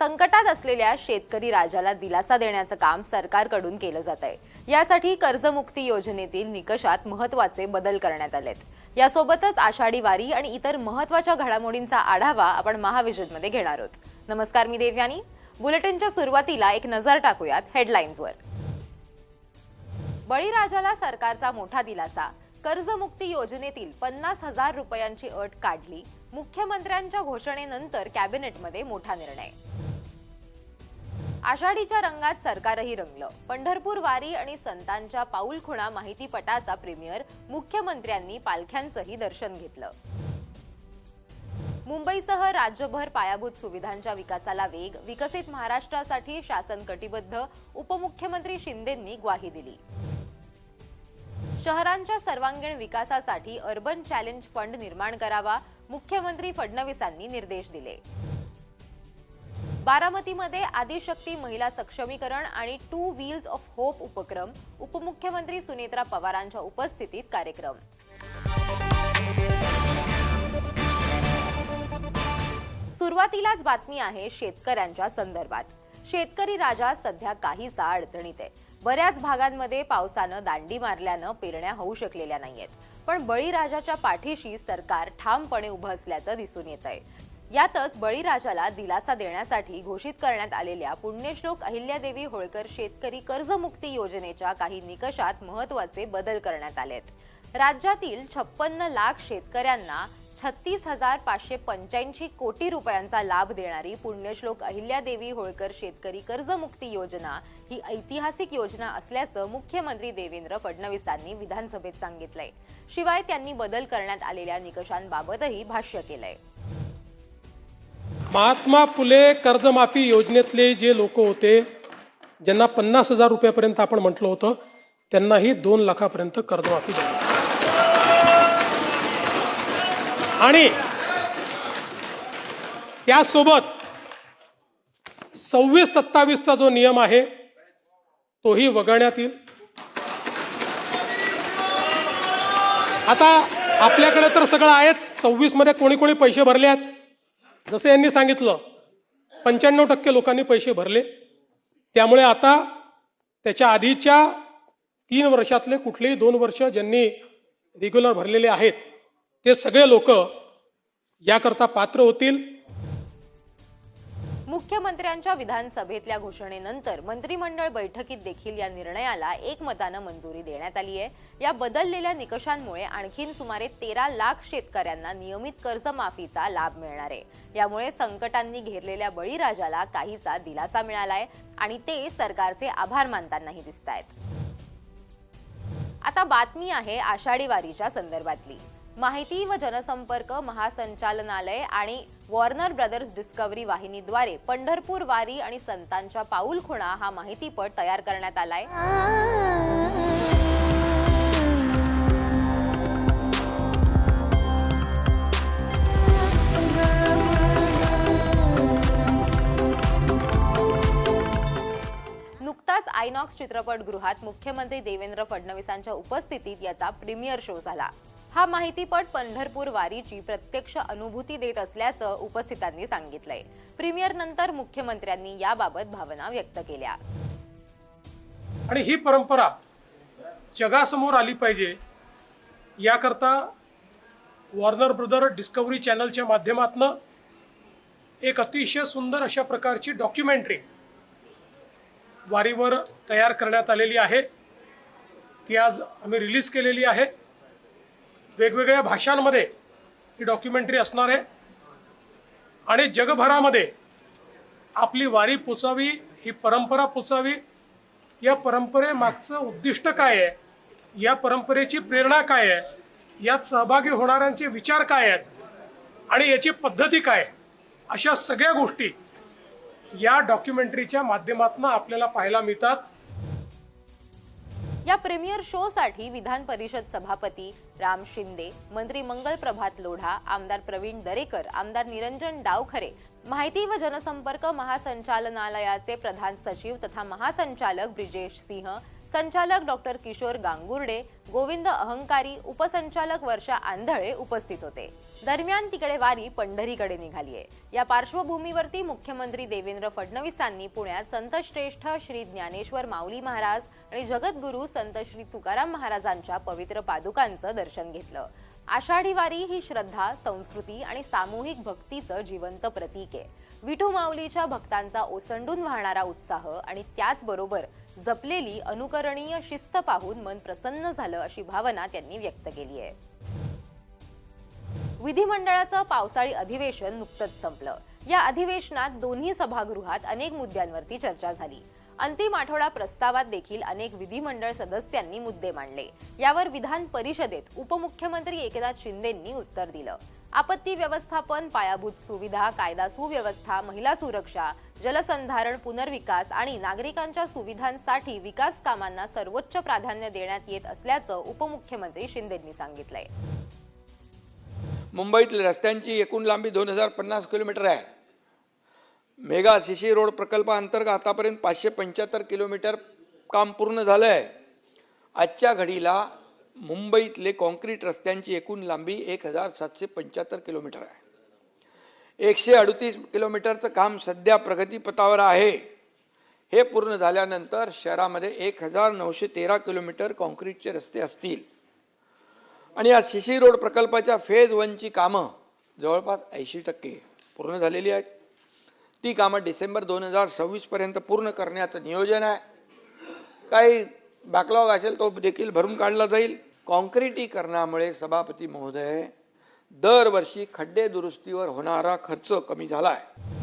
संकटात असलेल्या शेतकरी राजाला दिलासा देण्याचं काम सरकारकडून केलं जात आहे। यासाठी कर्जमुक्ती योजनेतील निकषात महत्त्वाचे बदल करण्यात आलेत। यासोबतच आषाढी वारी आणि इतर महत्त्वाच्या घडामोडींचा आढावा आपण महाविजनमध्ये घेणार आहोत। नमस्कार, मी देवयानी। बुलेटिनच्या सुरुवातीला एक नजर टाकूयात हेडलाईन्सवर। बळीराजाला सरकारचा मोठा दिलासा। कर्जमुक्ती योजनेतील 50,000 रुपयांची अट काढली। मुख्यमंत्र्यांच्या घोषणेनंतर कॅबिनेटमध्ये मोठा निर्णय। आषाढीच्या रंगात सरकारही रंगलं। पंढरपूर वारी आणि संतांच्या पाऊलखुणा माहितीपटाचा प्रीमियर। मुख्यमंत्र्यांनी पालख्यांचंही दर्शन घेतलं। मुंबईसह राज्यभर पायाभूत सुविधांच्या विकासाला वेग। विकसित महाराष्ट्रासाठी शासन कटिबद्ध। उपमुख्यमंत्री शिंदेंनी ग्वाही दिली। शहरांच्या सर्वांगीण विकासासाठी अर्बन चॅलेंज फंड निर्माण करावा। मुख्यमंत्री फडणवीसांनी निर्देश दिले। बारामतीमध्ये आदिशक्ती महिला सक्षमीकरण आणि 2 व्हील्स ऑफ होप उपक्रम। उपमुख्यमंत्री सुनेत्रा पवारांच्या उपस्थितीत कार्यक्रम। सुरुवातीलाच बातमी आहे शेतकऱ्यांच्या संदर्भात। शेतकरी राजा सध्या काहीसा अडचणीत आहे। बऱ्याच भागांमध्ये पावसानं दांडी मारल्यानं पेरण्या होऊ शकलेल्या नाहीयेत, पण बळीराजाच्या पाठीशी सरकार ठामपणे उभं असल्याचं दिसून येत आहे। यातच बळीराजाला दिलासा देण्यासाठी घोषित करण्यात आलेल्या पुण्यश्लोक अहिल्यादेवी होळकर शेतकरी कर्जमुक्ती योजनेच्या काही निकषात महत्त्वाचे बदल करण्यात आलेत। राज्यातील 56 लाख शेतकऱ्यांना 36,585 कोटी रुपयांचा लाभ देणारी पुण्यश्लोक अहिल्यादेवी होळकर शेतकरी कर्जमुक्ती योजना ही ऐतिहासिक योजना असल्याचं मुख्यमंत्री देवेंद्र फडणवीसांनी विधानसभेत सांगितलंय। शिवाय त्यांनी बदल करण्यात आलेल्या निकषांबाबतही भाष्य केलंय। महात्मा फुले कर्जमाफी योजनेतले जे लोक होते, ज्यांना 50,000 रुपयापर्यंत आपण म्हटलं होतं, त्यांनाही 2 लाखापर्यंत कर्जमाफी झाली। आणि त्यासोबत 26-27चा जो नियम आहे तोही वगळण्यात येईल। आता आपल्याकडे तर सगळं आहेच। 26 मध्ये कोणी कोणी पैसे भरले आहेत, जसं यांनी सांगितलं 95% लोकांनी पैसे भरले। त्यामुळे आता त्याच्या आधीच्या 3 वर्षातले कुठलेही 2 वर्ष ज्यांनी रेग्युलर भरलेले आहेत ते सगळे लोक याकरता पात्र होतील। मुख्यमंत्र्यांच्या विधानसभेतल्या घोषणेनंतर मंत्रिमंडळ बैठकीत देखील या निर्णयाला एकमतानं मंजुरी देण्यात आली आहे। या बदललेल्या निकषांमुळे आणखीन सुमारे 13 लाख शेतकऱ्यांना नियमित कर्जमाफीचा लाभ मिळणार आहे। यामुळे संकटांनी घेरलेल्या बळीराजाला काहीसा दिलासा मिळालाय आणि ते सरकारचे आभार मानतानाही दिसतायत। आता बातमी आहे आषाढी वारीच्या संदर्भातली। माहिती व जनसंपर्क महासंचालनालय आणि वॉर्नर ब्रदर्स डिस्कव्हरी वाहिनीद्वारे पंढरपूर वारी आणि संतांच्या पाऊलखुणा हा माहितीपट तयार करण्यात आलाय। नुकताच आयनॉक्स चित्रपटगृहात मुख्यमंत्री देवेंद्र फडणवीसांच्या उपस्थितीत याचा प्रीमियर शो झाला। हा माहितीपट पंढरपूर वारीची प्रत्यक्ष अनुभूती देत असल्याचं उपस्थितांनी सांगितलंय। प्रीमियर नंतर मुख्यमंत्र्यांनी याबाबत भावना व्यक्त केल्या। आणि ही परंपरा जगासमोर आली पाहिजे याकरता वॉर्नर ब्रदर डिस्कव्हरी चॅनलच्या माध्यमातून एक अतिशय सुंदर अशा प्रकारची डॉक्युमेंटरी वारीवर तयार करण्यात आलेली आहे। ती आज आम्ही रिलीज केलेली आहे। वेगवेगळ्या भाषांमध्ये ही डॉक्युमेंटरी असणार आहे आणि जगभरामध्ये आपली वारी पोचावी, ही परंपरा पोचावी। या परंपरेमागचं उद्दिष्ट काय आहे, या परंपरेची प्रेरणा काय आहे, यात सहभागी होणाऱ्यांचे विचार काय आहेत आणि याची पद्धती काय, अशा सगळ्या गोष्टी या डॉक्युमेंटरीच्या माध्यमातून आपल्याला पाहायला मिळतात। या प्रीमियर शो साठी विधान परिषद सभापती राम शिंदे, मंत्री मंगल प्रभात लोढा, आमदार प्रवीण दरेकर, आमदार निरंजन डावखरे, माहिती व जनसंपर्क महासंचालनालयाचे प्रधान सचिव तथा महासंचालक ब्रिजेश सिंह, संचालक डॉक्टर किशोर गांगुर्डे, गोविंद अहंकारी, उपसंचालक वर्षा आंधळे उपस्थित होते। दरम्यान तिकडे वारी पंढरीकडे निघालीये। या पार्श्वभूमीवरती मुख्यमंत्री देवेंद्र फडणवीसांनी पुण्यात संत श्रेष्ठ श्री ज्ञानेश्वर माऊली महाराज आणि जगद्गुरू संत श्री तुकाराम महाराजांच्या पवित्र पादुकांचं दर्शन घेतलं। आषाढी वारी ही श्रद्धा, संस्कृती आणि सामूहिक भक्तीचं जिवंत प्रतीक आहे। विठू माऊलीच्या भक्तांचा ओसंडून वाहणारा उत्साह आणि त्याचबरोबर जपलेली अनुकरणीय शिस्त पाहून मन प्रसन्न झालं अशी भावना त्यांनी व्यक्त केली आहे। विधिमंडळाचं पावसाळी अधिवेशन नुकतंच संपलं। या अधिवेशनात दोन्ही सभागृहात अनेक मुद्द्यांवरती चर्चा झाली। अंतिम आठवडा प्रस्तावात देखील अनेक विधिमंडळ सदस्यांनी मुद्दे मांडले। यावर विधान परिषदेत उपमुख्यमंत्री एकनाथ शिंदेंनी उत्तर दिलं। आपत्ती व्यवस्थापन, पायाभूत सुविधा, कायदा सुव्यवस्था, महिला सुरक्षा, जलसंधारण, पुनर्विकास आणि नागरिकांच्या सुविधांसाठी विकास कामांना सर्वोच्च प्राधान्य देण्यात येत असल्याचं उपमुख्यमंत्री शिंदेंनी सांगितलंय। मुंबईतील रस्त्यांची एकूण लांबी 2050 किलोमीटर आहे। मेगा सीसी रोड प्रकल्पाअंतर्गत आतापर्यंत 575 किलोमीटर काम पूर्ण झालं आहे। आजच्या घडीला मुंबईतले कॉन्क्रीट रस्त्यांची एकूण लांबी 1775 किलोमीटर आहे। 138 किलोमीटरचं काम सध्या प्रगतीपथावर आहे। हे पूर्ण झाल्यानंतर शहरामध्ये 1913 किलोमीटर कॉन्क्रीटचे रस्ते असतील आणि या सीसी रोड प्रकल्पाच्या फेज 1ची कामं जवळपास 80% पूर्ण झालेली आहेत। ती कामं डिसेंबर 2026 पर्यंत पूर्ण करण्याचं नियोजन आहे। काही बॅकलॉग असेल तो देखील भरून काढला जाईल। कॉन्क्रिटीकरणामुळे सभापती महोदय दरवर्षी खड्डे दुरुस्तीवर होणारा खर्च कमी झाला आहे।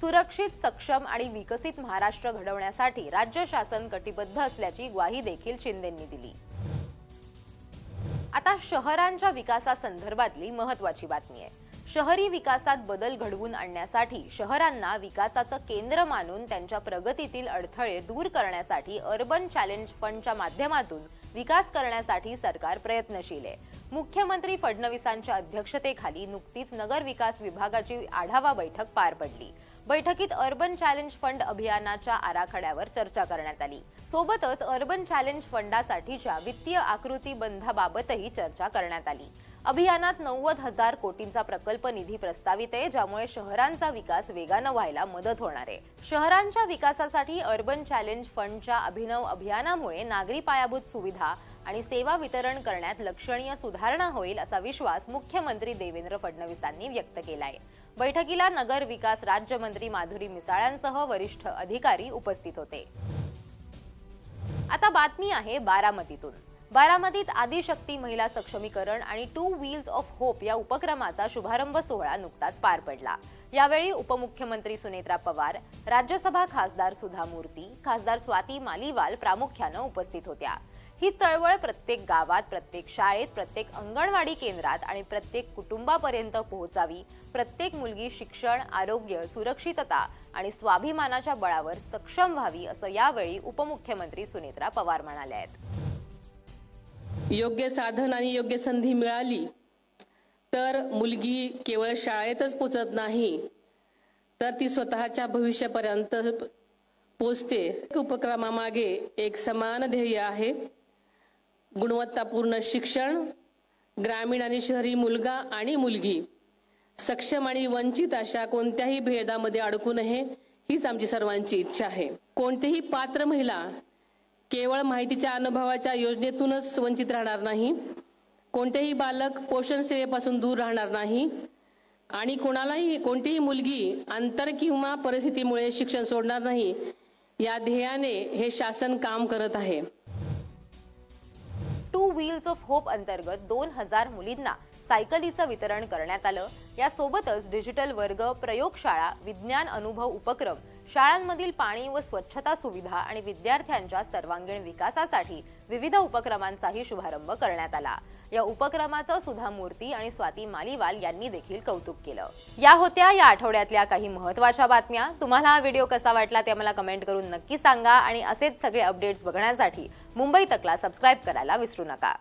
सुरक्षित, सक्षम आणि विकसित महाराष्ट्र घडवण्यासाठी राज्य शासन कटिबद्ध असल्याची ग्वाही देखील शिंदेंनी दिली। आता शहरांच्या विकासासंदर्भातली महत्त्वाची बातमी आहे। शहरी विकासात बदल घडवून आणण्यासाठी शहरांना विकासाचं केंद्र मानून त्यांच्या प्रगतीतील अडथळे दूर करण्यासाठी अर्बन चॅलेंज फंडच्या माध्यमातून विकास करण्यासाठी सरकार प्रयत्नशील आहे। मुख्यमंत्री फडणवीसांच्या अध्यक्षतेखाली नुकतीच नगर विकास विभागाची आढावा बैठक पार पडली। बैठकीत अर्बन चॅलेंज फंड अभियानाच्या आराखड्यावर चर्चा करण्यात आली। सोबतच अर्बन चॅलेंज फंडासाठीच्या वित्तीय आकृतीबंधाबाबतही चर्चा करण्यात आली। अभियानात 90,000 कोटींचा प्रकल्प निधी प्रस्तावित आहे, ज्यामुळे शहरांचा विकास वेगानं व्हायला मदत होणार आहे। शहरांच्या विकासासाठी अर्बन चॅलेंज फंडच्या अभिनव अभियानामुळे नागरी पायाभूत सुविधा आणि सेवा वितरण करण्यात लक्षणीय सुधारणा होईल असा विश्वास मुख्यमंत्री देवेंद्र फडणवीसांनी व्यक्त केलाय। बैठकीला नगर विकास राज्यमंत्री माधुरी मिसाळांसह वरिष्ठ अधिकारी उपस्थित होते। आता बातमी आहे बारामतीतून। बारामतीत आदिशक्ती महिला सक्षमीकरण आणि 2 व्हील्स ऑफ होप या उपक्रमाचा शुभारंभ सोहळा नुकताच पार पडला। यावेळी उपमुख्यमंत्री सुनेत्रा पवार, राज्यसभा खासदार सुधा मूर्ती, खासदार स्वाती मालीवाल प्रामुख्याने उपस्थित होत्या। ही चळवळ प्रत्येक गावात, प्रत्येक शाळेत, प्रत्येक अंगणवाडी केंद्रात आणि प्रत्येक कुटुंबापर्यंत पोहोचावी। प्रत्येक मुलगी शिक्षण, आरोग्य, सुरक्षितता आणि स्वाभिमानाच्या बळावर सक्षम व्हावी असं यावेळी उपमुख्यमंत्री सुनेत्रा पवार म्हणाल्या आहेत। योग्य साधन आणि योग्य संधी मिळाली तर मुलगी केवळ शाळेतच पोहोचत नाही, तर ती स्वतःच्या भविष्यापर्यंत पोहोचते। उपक्रमामागे एक समान ध्येय आहे, गुणवत्तापूर्ण शिक्षण, ग्रामीण आणि शहरी मुलगा आणि मुलगी सक्षम आणि वंचित अशा कोणत्याही भेदामध्ये अडकू नये, हीच आमची सर्वांची इच्छा आहे। कोणतीही पात्र महिला केवळ माहितीच्या अनुभवाच्या योजनेतूनच वंचित राहणार नाही, कोणतेही बालक पोषण सेवेपासून दूर राहणार नाही आणि कोणतीही मुलगी अंतर किंवा परिस्थितीमुळे शिक्षण सोडणार नाही, या ध्येयाने हे शासन काम करत आहे। 2 व्हील्स ऑफ होप अंतर्गत 2000 मुलींना सायकलीचं वितरण करण्यात आलं। यासोबतच डिजिटल वर्ग, प्रयोगशाळा, विज्ञान अनुभव उपक्रम, शाळांमधील पाणी व स्वच्छता सुविधा आणि विद्यार्थ्यांच्या सर्वांगीण विकासासाठी विविध उपक्रमांचाही शुभारंभ करण्यात आला। या उपक्रमाचं सुधा मूर्ती आणि स्वाती मालीवाल यांनी देखील कौतुक केलं। या होत्या या आठवड्यातल्या काही महत्त्वाच्या बातम्या। तुम्हाला हा व्हिडिओ कसा वाटला ते मला कमेंट करून नक्की सांगा आणि असेच सगळे अपडेट्स बघण्यासाठी मुंबई तकला सबस्क्राइब करायला विसरू नका।